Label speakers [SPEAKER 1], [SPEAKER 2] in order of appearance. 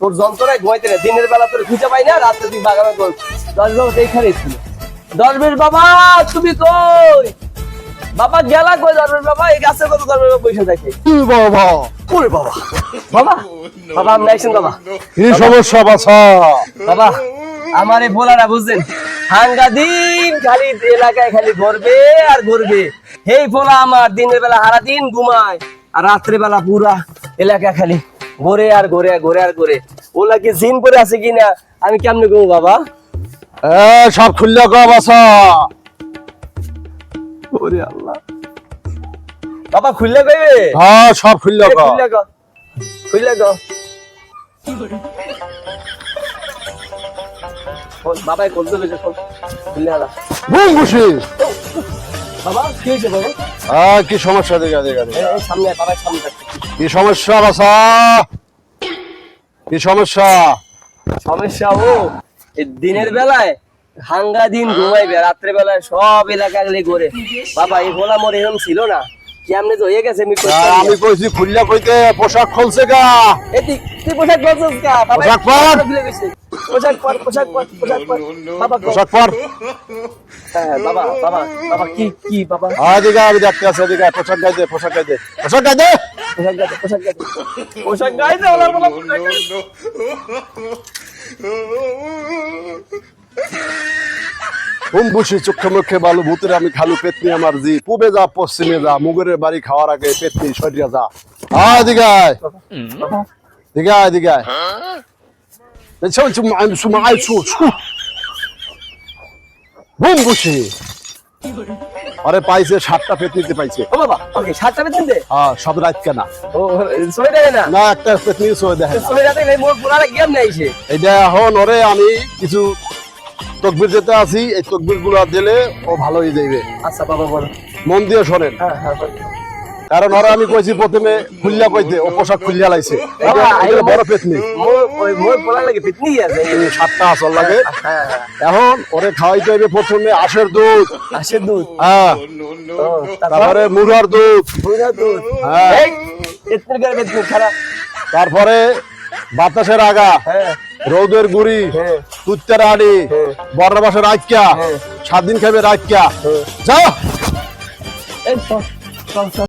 [SPEAKER 1] তোর যন্ত্রণায় ঘুমাইতে না, দিনের বেলা তোর খুঁজে পাই না, রাত্রে তুই বাগানে তোর 10 বাবা এইখানে ছিল। 10 বাবা তুমি কই? বাবা গেলা কই? 10 বাবা এই গাছে কত 10 বাবা বসে থাকে।
[SPEAKER 2] বাবা
[SPEAKER 1] ওরে বাবা, বাবা বাবা আমি আইছেন বাবা।
[SPEAKER 2] কি সমস্যা বাছা?
[SPEAKER 1] বাবা আমার এই ভোলারা বুঝছেন, হাঙ্গা দিন খালি এলাকায় খালি ঘুরবে আর ঘুরবে। এই ভোলা আমার দিনের বেলা সারা দিন ঘুমায় আর রাত্রে বেলা পুরা এলাকা খালি ঘুরে আর ঘুরে ঘুরে আর ঘুরে। ওলা কি জিন পরে আছে কিনা আমি কেমনে ঘুমো বাবা?
[SPEAKER 2] সব খুললে ক বাছা।
[SPEAKER 1] ওরে আল্লাহ, বাবা খুললে কইবে?
[SPEAKER 2] হ্যাঁ সব খুললে ক।
[SPEAKER 1] খুললে ক, খুললে ক। বাবা কোন দেবে যখন খুললে আলা।
[SPEAKER 2] বুম খুশি।
[SPEAKER 1] বাবা কি হয়েছে বাবা?
[SPEAKER 2] কি সমস্যা? দেখা দেখা
[SPEAKER 1] এই সামনে বাবা, সামনে থাক।
[SPEAKER 2] কি সমস্যা বাছা? কি সমস্যা?
[SPEAKER 1] সমস্যা ও এই দিনের বেলায় হাঙ্গা দিন ঘুমাইবে, রাত্রে বেলায় সব এলাকা গেলে ঘুরে। বাবা এই ভোলা মোর এরকম ছিল না, কেমনে তো হয়ে গেছে।
[SPEAKER 2] আমি কইছি খুললে কইতে পোশাক খুলছে গা।
[SPEAKER 1] তুই পোশাক পরছিস কা বাবা?
[SPEAKER 2] পোশাক পর।
[SPEAKER 1] পোশাক পর, পোশাক পর, পোশাক পর বাবা।
[SPEAKER 2] পোশাক পর।
[SPEAKER 1] হ্যাঁ বাবা, বাবা বাবা কি কি বাবা?
[SPEAKER 2] এদিকে আমি দেখতে আছি, এদিকে পোশাক গাইতে, পোশাক গাইতে, পোশাক গাইতে,
[SPEAKER 1] পোশাক গাইতে, পোশাক গাইতে, পোশাক গাইতে ওলা বলা পোশাক গাইতে।
[SPEAKER 2] বসে চোখে মুখে বালু ভূতের আমি খালু পেতনি আমার জি। পূবে যা পশ্চিমে যা, মুগরের বাড়ি খাওয়ার আগে পেতনি সরিয়া যা। এদিকে আয়, এদিকে আয়, এদিকে আয়। বুম বসে আরে পাইছে 7টা পেতনিতে পাইছে।
[SPEAKER 1] ও বাবা ওকে 7টা বেতন দে।
[SPEAKER 2] হ্যাঁ সব রাত কেনা।
[SPEAKER 1] ও সই দেয় না?
[SPEAKER 2] না একটা পেতনি সই দেখে।
[SPEAKER 1] সই রাতে মোর পুরাটা গেম নাইছে।
[SPEAKER 2] এইটা এখন ওরে আমি কিছু তকবির যেতে আছি, এই তকবির গুলা দিলে ও ভালো হয়ে যাইবে।
[SPEAKER 1] আচ্ছা বাবা বলো।
[SPEAKER 2] মন দিয়ে শোনেন,
[SPEAKER 1] হ্যাঁ হ্যাঁ
[SPEAKER 2] কারণ ওরা আমি কইছি প্রথমে খুললা কইতে, ও পোশাক খুললা লাইছে। এটা বড় পেতনি,
[SPEAKER 1] মোর পোলা লাগে পিতনি আছে।
[SPEAKER 2] 7টা আসল লাগে।
[SPEAKER 1] হ্যাঁ হ্যাঁ
[SPEAKER 2] এখন ওরে খাওয়াইতে হইবে প্রথমে আশের দুধ।
[SPEAKER 1] আশের দুধ?
[SPEAKER 2] হ্যাঁ
[SPEAKER 1] ও
[SPEAKER 2] তারপরে মুরার দুধ।
[SPEAKER 1] বুইরা দুধ?
[SPEAKER 2] হ্যাঁ
[SPEAKER 1] এই এতনে করে বেতন খারাপ।
[SPEAKER 2] তারপরে বাতাসের আগা,
[SPEAKER 1] হ্যাঁ
[SPEAKER 2] রৌদের গুড়ি,
[SPEAKER 1] হ্যাঁ
[SPEAKER 2] তুত্তের আড়ি,
[SPEAKER 1] হ্যাঁ।
[SPEAKER 2] বর্ণবাসের আইক্যা,
[SPEAKER 1] হ্যাঁ।
[SPEAKER 2] 7 দিন খাবে রাইক্যা।
[SPEAKER 1] হ্যাঁ।
[SPEAKER 2] যাও।
[SPEAKER 1] এই চল চল চল।